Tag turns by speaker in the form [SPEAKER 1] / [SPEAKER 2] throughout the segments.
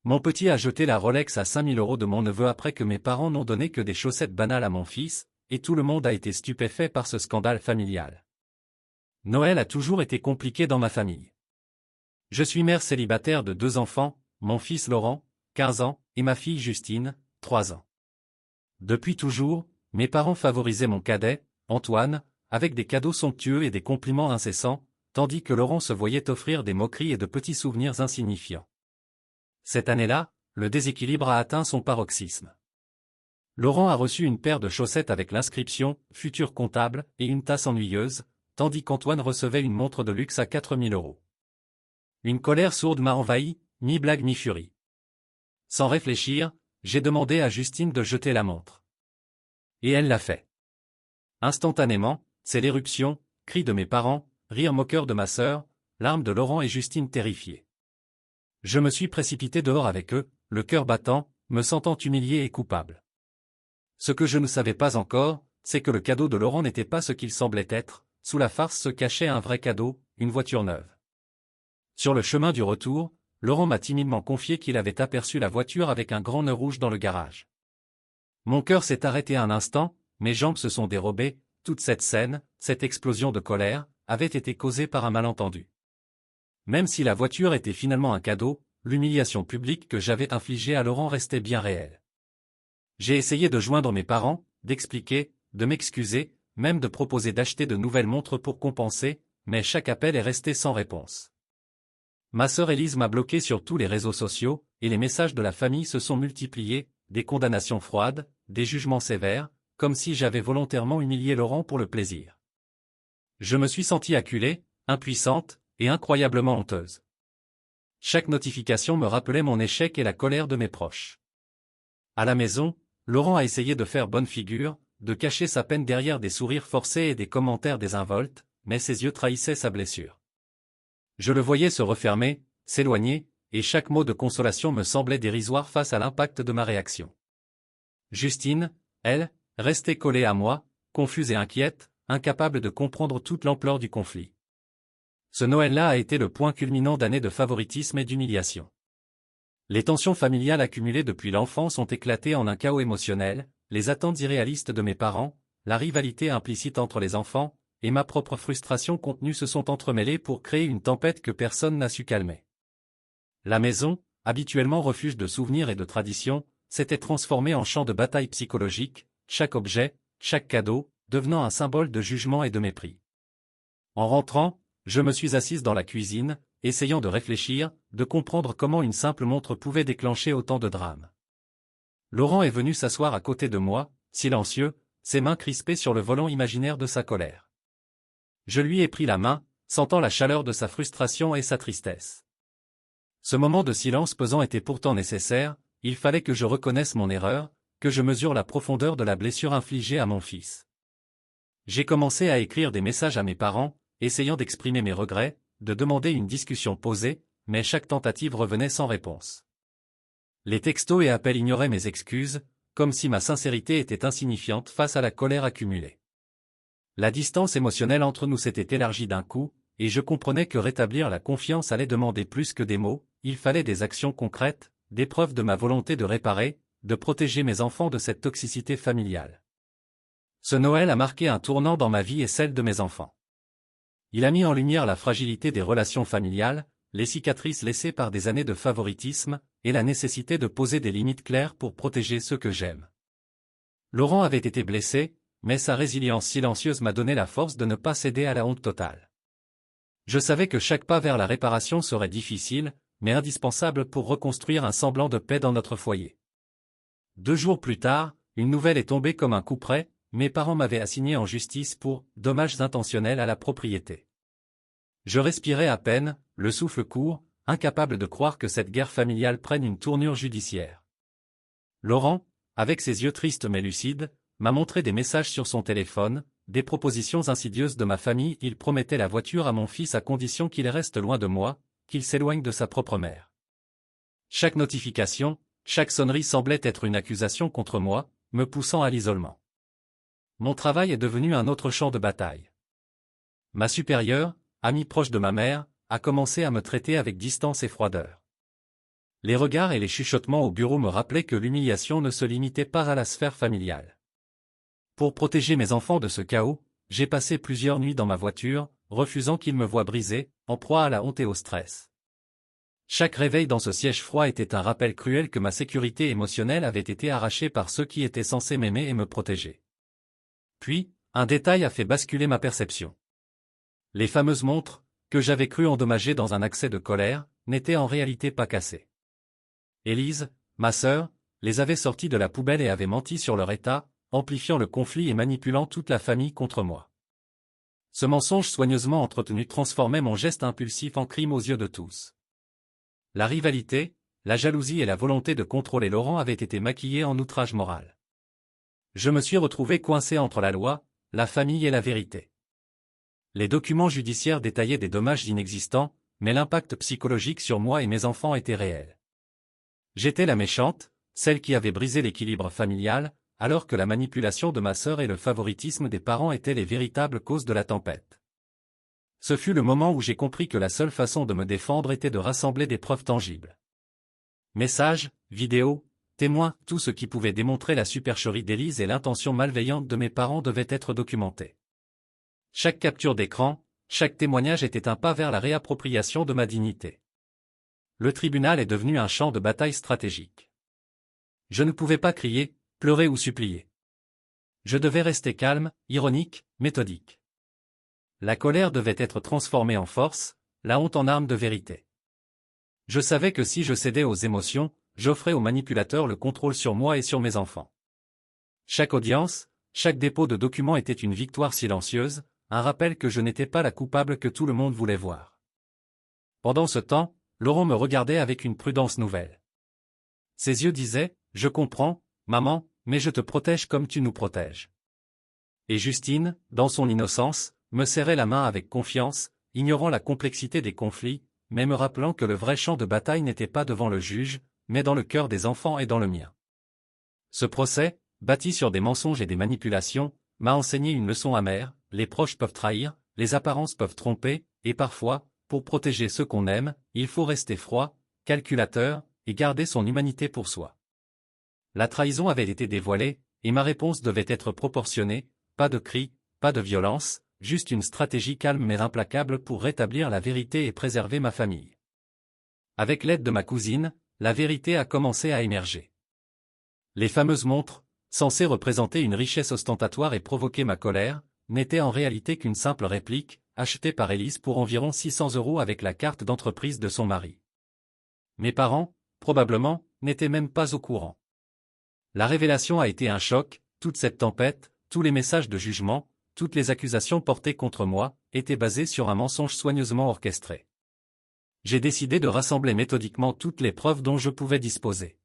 [SPEAKER 1] Mon petit a jeté la Rolex à 5000 € de mon neveu après que mes parents n'ont donné que des chaussettes banales à mon fils, et tout le monde a été stupéfait par ce scandale familial. Noël a toujours été compliqué dans ma famille. Je suis mère célibataire de 2 enfants, mon fils Laurent, 15 ans, et ma fille Justine, 3 ans. Depuis toujours, mes parents favorisaient mon cadet, Antoine, avec des cadeaux somptueux et des compliments incessants, tandis que Laurent se voyait offrir des moqueries et de petits souvenirs insignifiants. Cette année-là, le déséquilibre a atteint son paroxysme. Laurent a reçu une paire de chaussettes avec l'inscription « Futur comptable » et une tasse ennuyeuse, tandis qu'Antoine recevait une montre de luxe à 4000 €. Une colère sourde m'a envahi, ni blague ni furie. Sans réfléchir, j'ai demandé à Justine de jeter la montre. Et elle l'a fait. Instantanément, c'est l'éruption, cris de mes parents, rire moqueur de ma sœur, larmes de Laurent et Justine terrifiée. Je me suis précipité dehors avec eux, le cœur battant, me sentant humilié et coupable. Ce que je ne savais pas encore, c'est que le cadeau de Laurent n'était pas ce qu'il semblait être, sous la farce se cachait un vrai cadeau, une voiture neuve. Sur le chemin du retour, Laurent m'a timidement confié qu'il avait aperçu la voiture avec un grand nœud rouge dans le garage. Mon cœur s'est arrêté un instant, mes jambes se sont dérobées, toute cette scène, cette explosion de colère, avait été causée par un malentendu. Même si la voiture était finalement un cadeau, l'humiliation publique que j'avais infligée à Laurent restait bien réelle. J'ai essayé de joindre mes parents, d'expliquer, de m'excuser, même de proposer d'acheter de nouvelles montres pour compenser, mais chaque appel est resté sans réponse. Ma sœur Élise m'a bloqué sur tous les réseaux sociaux, et les messages de la famille se sont multipliés, des condamnations froides, des jugements sévères, comme si j'avais volontairement humilié Laurent pour le plaisir. Je me suis sentie acculée, impuissante, et incroyablement honteuse. Chaque notification me rappelait mon échec et la colère de mes proches. À la maison, Laurent a essayé de faire bonne figure, de cacher sa peine derrière des sourires forcés et des commentaires désinvoltes, mais ses yeux trahissaient sa blessure. Je le voyais se refermer, s'éloigner, et chaque mot de consolation me semblait dérisoire face à l'impact de ma réaction. Justine, elle, restait collée à moi, confuse et inquiète, incapable de comprendre toute l'ampleur du conflit. Ce Noël-là a été le point culminant d'années de favoritisme et d'humiliation. Les tensions familiales accumulées depuis l'enfance ont éclaté en un chaos émotionnel, les attentes irréalistes de mes parents, la rivalité implicite entre les enfants, et ma propre frustration contenue se sont entremêlées pour créer une tempête que personne n'a su calmer. La maison, habituellement refuge de souvenirs et de traditions, s'était transformée en champ de bataille psychologique, chaque objet, chaque cadeau, devenant un symbole de jugement et de mépris. En rentrant, je me suis assise dans la cuisine, essayant de réfléchir, de comprendre comment une simple montre pouvait déclencher autant de drames. Laurent est venu s'asseoir à côté de moi, silencieux, ses mains crispées sur le volant imaginaire de sa colère. Je lui ai pris la main, sentant la chaleur de sa frustration et sa tristesse. Ce moment de silence pesant était pourtant nécessaire, il fallait que je reconnaisse mon erreur, que je mesure la profondeur de la blessure infligée à mon fils. J'ai commencé à écrire des messages à mes parents, essayant d'exprimer mes regrets, de demander une discussion posée, mais chaque tentative revenait sans réponse. Les textos et appels ignoraient mes excuses, comme si ma sincérité était insignifiante face à la colère accumulée. La distance émotionnelle entre nous s'était élargie d'un coup, et je comprenais que rétablir la confiance allait demander plus que des mots, il fallait des actions concrètes, des preuves de ma volonté de réparer, de protéger mes enfants de cette toxicité familiale. Ce Noël a marqué un tournant dans ma vie et celle de mes enfants. Il a mis en lumière la fragilité des relations familiales, les cicatrices laissées par des années de favoritisme, et la nécessité de poser des limites claires pour protéger ceux que j'aime. Laurent avait été blessé, mais sa résilience silencieuse m'a donné la force de ne pas céder à la honte totale. Je savais que chaque pas vers la réparation serait difficile, mais indispensable pour reconstruire un semblant de paix dans notre foyer. 2 jours plus tard, une nouvelle est tombée comme un coup près, mes parents m'avaient assigné en justice pour « dommages intentionnels à la propriété ». Je respirais à peine, le souffle court, incapable de croire que cette guerre familiale prenne une tournure judiciaire. Laurent, avec ses yeux tristes mais lucides, m'a montré des messages sur son téléphone, des propositions insidieuses de ma famille. Il promettait la voiture à mon fils à condition qu'il reste loin de moi, qu'il s'éloigne de sa propre mère. Chaque notification, chaque sonnerie semblait être une accusation contre moi, me poussant à l'isolement. Mon travail est devenu un autre champ de bataille. Ma supérieure, amie proche de ma mère, a commencé à me traiter avec distance et froideur. Les regards et les chuchotements au bureau me rappelaient que l'humiliation ne se limitait pas à la sphère familiale. Pour protéger mes enfants de ce chaos, j'ai passé plusieurs nuits dans ma voiture, refusant qu'ils me voient brisé, en proie à la honte et au stress. Chaque réveil dans ce siège froid était un rappel cruel que ma sécurité émotionnelle avait été arrachée par ceux qui étaient censés m'aimer et me protéger. Puis, un détail a fait basculer ma perception. Les fameuses montres, que j'avais cru endommagées dans un accès de colère, n'étaient en réalité pas cassées. Élise, ma sœur, les avait sorties de la poubelle et avait menti sur leur état, amplifiant le conflit et manipulant toute la famille contre moi. Ce mensonge soigneusement entretenu transformait mon geste impulsif en crime aux yeux de tous. La rivalité, la jalousie et la volonté de contrôler Laurent avaient été maquillées en outrage moral. Je me suis retrouvé coincé entre la loi, la famille et la vérité. Les documents judiciaires détaillaient des dommages inexistants, mais l'impact psychologique sur moi et mes enfants était réel. J'étais la méchante, celle qui avait brisé l'équilibre familial, alors que la manipulation de ma sœur et le favoritisme des parents étaient les véritables causes de la tempête. Ce fut le moment où j'ai compris que la seule façon de me défendre était de rassembler des preuves tangibles. Messages, vidéos, témoins, tout ce qui pouvait démontrer la supercherie d'Élise et l'intention malveillante de mes parents devait être documenté. Chaque capture d'écran, chaque témoignage était un pas vers la réappropriation de ma dignité. Le tribunal est devenu un champ de bataille stratégique. Je ne pouvais pas crier, pleurer ou supplier. Je devais rester calme, ironique, méthodique. La colère devait être transformée en force, la honte en arme de vérité. Je savais que si je cédais aux émotions, j'offrais aux manipulateurs le contrôle sur moi et sur mes enfants. Chaque audience, chaque dépôt de documents était une victoire silencieuse, un rappel que je n'étais pas la coupable que tout le monde voulait voir. Pendant ce temps, Laurent me regardait avec une prudence nouvelle. Ses yeux disaient « Je comprends, maman, mais je te protège comme tu nous protèges. » Et Justine, dans son innocence, me serrait la main avec confiance, ignorant la complexité des conflits, mais me rappelant que le vrai champ de bataille n'était pas devant le juge, mais dans le cœur des enfants et dans le mien. Ce procès, bâti sur des mensonges et des manipulations, m'a enseigné une leçon amère: les proches peuvent trahir, les apparences peuvent tromper, et parfois, pour protéger ceux qu'on aime, il faut rester froid, calculateur, et garder son humanité pour soi. La trahison avait été dévoilée, et ma réponse devait être proportionnée, pas de cris, pas de violence, juste une stratégie calme mais implacable pour rétablir la vérité et préserver ma famille. Avec l'aide de ma cousine, la vérité a commencé à émerger. Les fameuses montres, censées représenter une richesse ostentatoire et provoquer ma colère, n'étaient en réalité qu'une simple réplique, achetée par Élise pour environ 600 € avec la carte d'entreprise de son mari. Mes parents, probablement, n'étaient même pas au courant. La révélation a été un choc, toute cette tempête, tous les messages de jugement, toutes les accusations portées contre moi, étaient basées sur un mensonge soigneusement orchestré. J'ai décidé de rassembler méthodiquement toutes les preuves dont je pouvais disposer.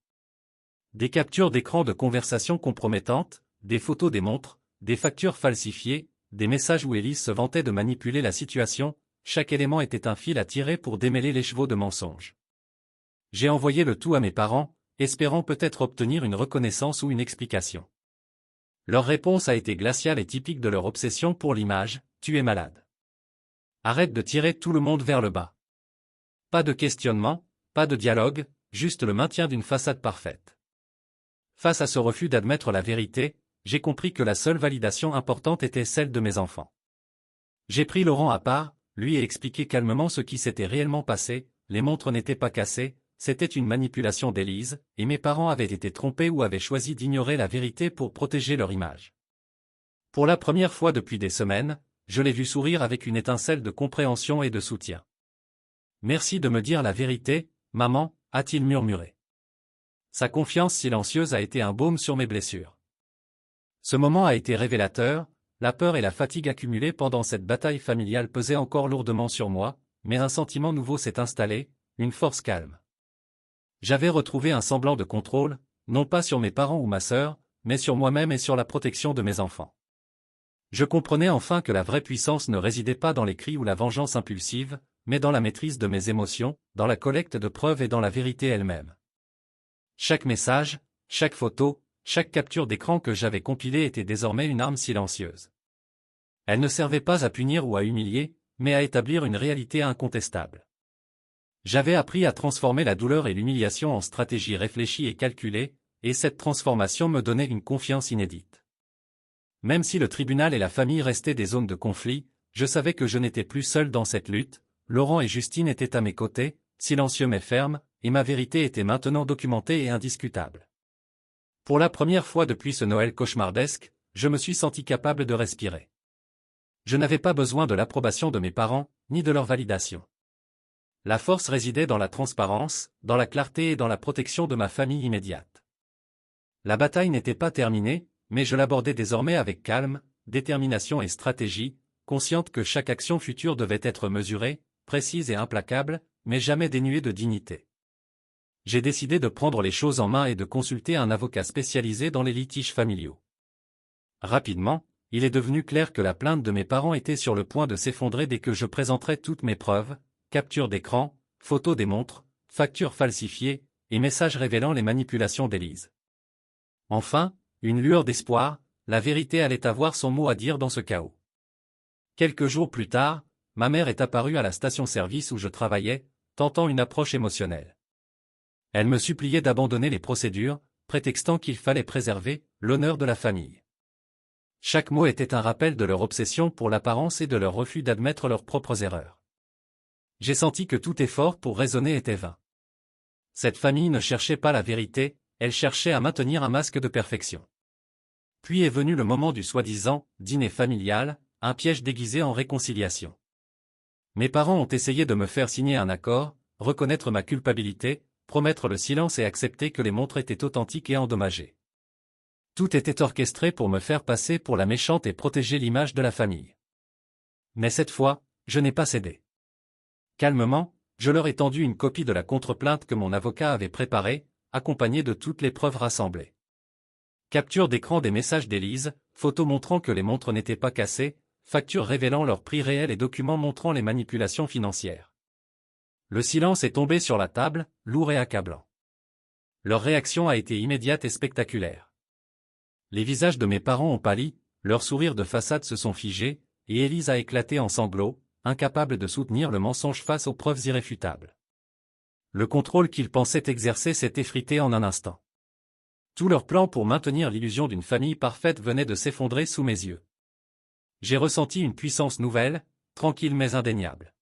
[SPEAKER 1] Des captures d'écran de conversations compromettantes, des photos des montres, des factures falsifiées, des messages où Élise se vantait de manipuler la situation, chaque élément était un fil à tirer pour démêler l'écheveau de mensonges. J'ai envoyé le tout à mes parents, espérant peut-être obtenir une reconnaissance ou une explication. Leur réponse a été glaciale et typique de leur obsession pour l'image: tu es malade. Arrête de tirer tout le monde vers le bas. Pas de questionnement, pas de dialogue, juste le maintien d'une façade parfaite. Face à ce refus d'admettre la vérité, j'ai compris que la seule validation importante était celle de mes enfants. J'ai pris Laurent à part, lui ai expliqué calmement ce qui s'était réellement passé: les montres n'étaient pas cassées, c'était une manipulation d'Élise, et mes parents avaient été trompés ou avaient choisi d'ignorer la vérité pour protéger leur image. Pour la première fois depuis des semaines, je l'ai vu sourire avec une étincelle de compréhension et de soutien. Merci de me dire la vérité, maman, a-t-il murmuré. Sa confiance silencieuse a été un baume sur mes blessures. Ce moment a été révélateur, la peur et la fatigue accumulées pendant cette bataille familiale pesaient encore lourdement sur moi, mais un sentiment nouveau s'est installé, une force calme. J'avais retrouvé un semblant de contrôle, non pas sur mes parents ou ma sœur, mais sur moi-même et sur la protection de mes enfants. Je comprenais enfin que la vraie puissance ne résidait pas dans les cris ou la vengeance impulsive, mais dans la maîtrise de mes émotions, dans la collecte de preuves et dans la vérité elle-même. Chaque message, chaque photo, chaque capture d'écran que j'avais compilée était désormais une arme silencieuse. Elle ne servait pas à punir ou à humilier, mais à établir une réalité incontestable. J'avais appris à transformer la douleur et l'humiliation en stratégie réfléchie et calculée, et cette transformation me donnait une confiance inédite. Même si le tribunal et la famille restaient des zones de conflit, je savais que je n'étais plus seul dans cette lutte. Laurent et Justine étaient à mes côtés, silencieux mais fermes, et ma vérité était maintenant documentée et indiscutable. Pour la première fois depuis ce Noël cauchemardesque, je me suis senti capable de respirer. Je n'avais pas besoin de l'approbation de mes parents, ni de leur validation. La force résidait dans la transparence, dans la clarté et dans la protection de ma famille immédiate. La bataille n'était pas terminée, mais je l'abordais désormais avec calme, détermination et stratégie, consciente que chaque action future devait être mesurée, précise et implacable, mais jamais dénuée de dignité. J'ai décidé de prendre les choses en main et de consulter un avocat spécialisé dans les litiges familiaux. Rapidement, il est devenu clair que la plainte de mes parents était sur le point de s'effondrer dès que je présenterais toutes mes preuves, captures d'écran, photos des montres, factures falsifiées, et messages révélant les manipulations d'Élise. Enfin, une lueur d'espoir, la vérité allait avoir son mot à dire dans ce chaos. Quelques jours plus tard, ma mère est apparue à la station-service où je travaillais, tentant une approche émotionnelle. Elle me suppliait d'abandonner les procédures, prétextant qu'il fallait préserver l'honneur de la famille. Chaque mot était un rappel de leur obsession pour l'apparence et de leur refus d'admettre leurs propres erreurs. J'ai senti que tout effort pour raisonner était vain. Cette famille ne cherchait pas la vérité, elle cherchait à maintenir un masque de perfection. Puis est venu le moment du soi-disant dîner familial, un piège déguisé en réconciliation. Mes parents ont essayé de me faire signer un accord, reconnaître ma culpabilité, promettre le silence et accepter que les montres étaient authentiques et endommagées. Tout était orchestré pour me faire passer pour la méchante et protéger l'image de la famille. Mais cette fois, je n'ai pas cédé. Calmement, je leur ai tendu une copie de la contre-plainte que mon avocat avait préparée, accompagnée de toutes les preuves rassemblées. Capture d'écran des messages d'Élise, photos montrant que les montres n'étaient pas cassées, factures révélant leur prix réel et documents montrant les manipulations financières. Le silence est tombé sur la table, lourd et accablant. Leur réaction a été immédiate et spectaculaire. Les visages de mes parents ont pâli, leurs sourires de façade se sont figés, et Élise a éclaté en sanglots, incapable de soutenir le mensonge face aux preuves irréfutables. Le contrôle qu'ils pensaient exercer s'est effrité en un instant. Tout leur plan pour maintenir l'illusion d'une famille parfaite venait de s'effondrer sous mes yeux. J'ai ressenti une puissance nouvelle, tranquille mais indéniable.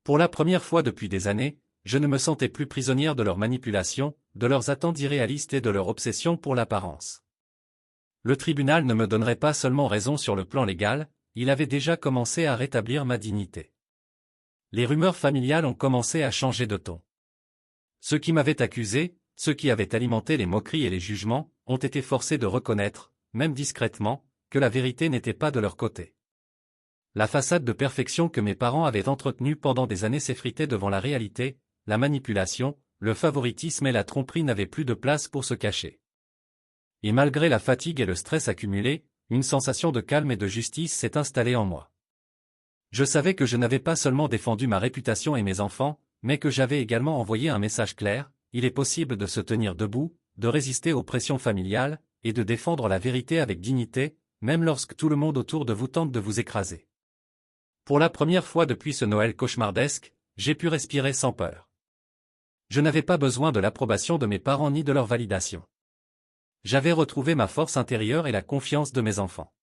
[SPEAKER 1] Pour la première fois depuis des années, je ne me sentais plus prisonnière de leurs manipulations, de leurs attentes irréalistes et de leur obsession pour l'apparence. Le tribunal ne me donnerait pas seulement raison sur le plan légal, il avait déjà commencé à rétablir ma dignité. Les rumeurs familiales ont commencé à changer de ton. Ceux qui m'avaient accusé, ceux qui avaient alimenté les moqueries et les jugements, ont été forcés de reconnaître, même discrètement, que la vérité n'était pas de leur côté. La façade de perfection que mes parents avaient entretenue pendant des années s'effritait devant la réalité, la manipulation, le favoritisme et la tromperie n'avaient plus de place pour se cacher. Et malgré la fatigue et le stress accumulés, une sensation de calme et de justice s'est installée en moi. Je savais que je n'avais pas seulement défendu ma réputation et mes enfants, mais que j'avais également envoyé un message clair: il est possible de se tenir debout, de résister aux pressions familiales, et de défendre la vérité avec dignité, même lorsque tout le monde autour de vous tente de vous écraser. Pour la première fois depuis ce Noël cauchemardesque, j'ai pu respirer sans peur. Je n'avais pas besoin de l'approbation de mes parents ni de leur validation. J'avais retrouvé ma force intérieure et la confiance de mes enfants.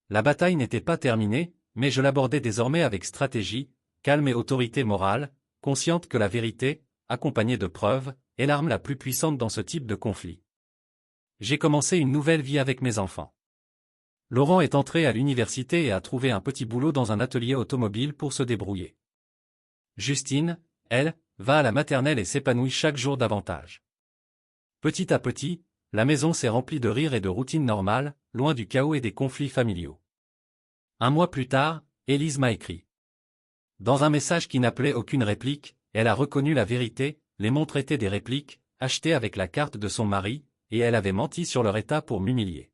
[SPEAKER 1] La bataille n'était pas terminée, mais je l'abordais désormais avec stratégie, calme et autorité morale, consciente que la vérité, accompagnée de preuves, est l'arme la plus puissante dans ce type de conflit. J'ai commencé une nouvelle vie avec mes enfants. Laurent est entré à l'université et a trouvé un petit boulot dans un atelier automobile pour se débrouiller. Justine, elle, va à la maternelle et s'épanouit chaque jour davantage. Petit à petit, la maison s'est remplie de rires et de routines normales, loin du chaos et des conflits familiaux. Un mois plus tard, Élise m'a écrit. Dans un message qui n'appelait aucune réplique, elle a reconnu la vérité, les montres étaient des répliques, achetées avec la carte de son mari, et elle avait menti sur leur état pour m'humilier.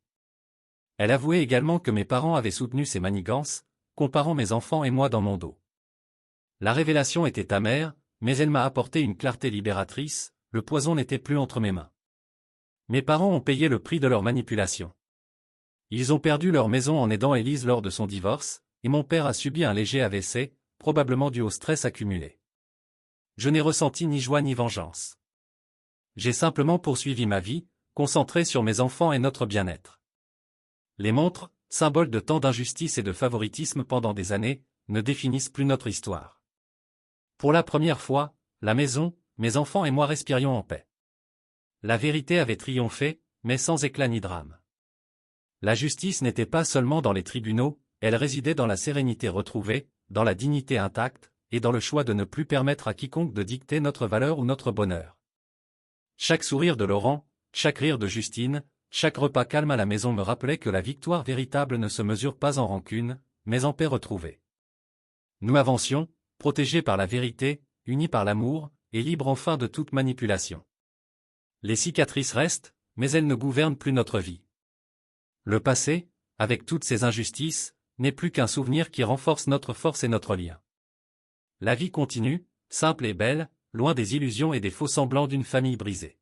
[SPEAKER 1] Elle avouait également que mes parents avaient soutenu ses manigances, comparant mes enfants et moi dans mon dos. La révélation était amère, mais elle m'a apporté une clarté libératrice, le poison n'était plus entre mes mains. Mes parents ont payé le prix de leur manipulation. Ils ont perdu leur maison en aidant Élise lors de son divorce, et mon père a subi un léger AVC, probablement dû au stress accumulé. Je n'ai ressenti ni joie ni vengeance. J'ai simplement poursuivi ma vie, concentré sur mes enfants et notre bien-être. Les montres, symboles de tant d'injustice et de favoritisme pendant des années, ne définissent plus notre histoire. Pour la première fois, la maison, mes enfants et moi respirions en paix. La vérité avait triomphé, mais sans éclat ni drame. La justice n'était pas seulement dans les tribunaux, elle résidait dans la sérénité retrouvée, dans la dignité intacte, et dans le choix de ne plus permettre à quiconque de dicter notre valeur ou notre bonheur. Chaque sourire de Laurent, chaque rire de Justine, chaque repas calme à la maison me rappelait que la victoire véritable ne se mesure pas en rancune, mais en paix retrouvée. Nous avancions, protégés par la vérité, unis par l'amour, et libres enfin de toute manipulation. Les cicatrices restent, mais elles ne gouvernent plus notre vie. Le passé, avec toutes ses injustices, n'est plus qu'un souvenir qui renforce notre force et notre lien. La vie continue, simple et belle, loin des illusions et des faux semblants d'une famille brisée.